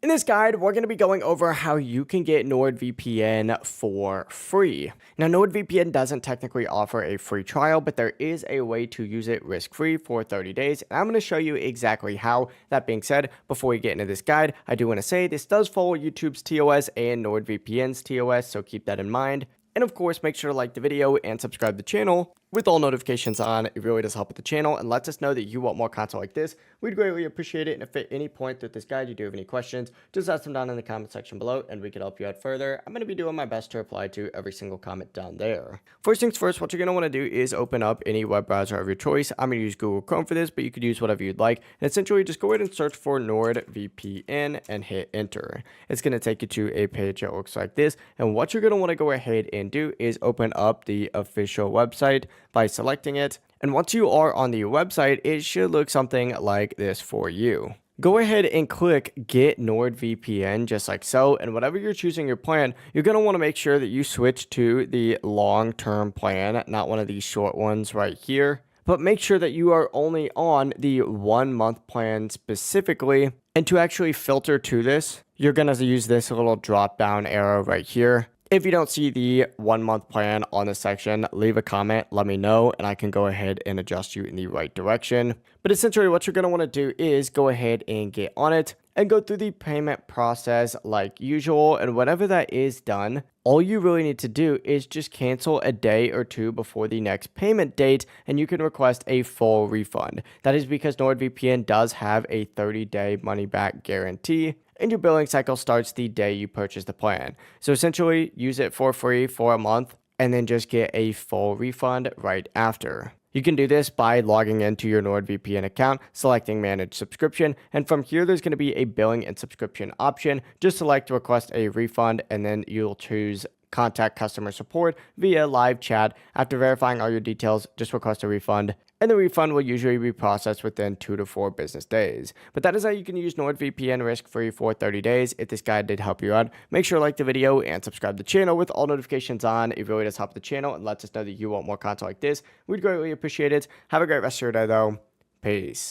In this guide, we're going to be going over how you can get NordVPN for free. Now, NordVPN doesn't technically offer a free trial, but there is a way to use it risk-free for 30 days, and I'm going to show you exactly how. That being said, before we get into this guide, I do want to say this does follow YouTube's TOS and NordVPN's TOS, so keep that in mind. And of course, make sure to like the video and subscribe to the channel with all notifications on. It really does help with the channel and lets us know that you want more content like this. We'd greatly appreciate it. And if at any point through this guide you do have any questions, just ask them down in the comment section below and we can help you out further. I'm going to be doing my best to reply to every single comment down there. First things first, what you're going to want to do is open up any web browser of your choice. I'm going to use Google Chrome for this, but you could use whatever you'd like. And essentially just go ahead and search for NordVPN and hit enter. It's going to take you to a page that looks like this. And what you're going to want to go ahead and do is open up the official website by selecting it. And once you are on the website, it should look something like this for you. Go ahead and click Get NordVPN just like so, and whatever you're choosing your plan, you're going to want to make sure that you switch to the long-term plan, not one of these short ones right here. But make sure that you are only on the 1 month plan specifically. And to actually filter to this, you're going to use this little drop down arrow right here. If you don't see the 1 month plan on this section, leave a comment, let me know, and I can go ahead and adjust you in the right direction. But essentially what you're going to want to do is go ahead and get on it and go through the payment process like usual. And whenever that is done, all you really need to do is just cancel a day or two before the next payment date, and you can request a full refund. That is because NordVPN does have a 30-day money-back guarantee, and your billing cycle starts the day you purchase the plan. So essentially, use it for free for a month, and then just get a full refund right after. You can do this by logging into your NordVPN account, selecting Manage Subscription, and from here there's going to be a billing and subscription option. Just select Request a Refund, and then you'll choose Contact Customer Support via live chat. After verifying all your details, just request a refund, and the refund will usually be processed within 2 to 4 business days. But that is how you can use NordVPN risk-free for 30 days. If this guide did help you out, make sure to like the video and subscribe to the channel with all notifications on. It really does help the channel and lets us know that you want more content like this. We'd greatly appreciate it. Have a great rest of your day, though. Peace.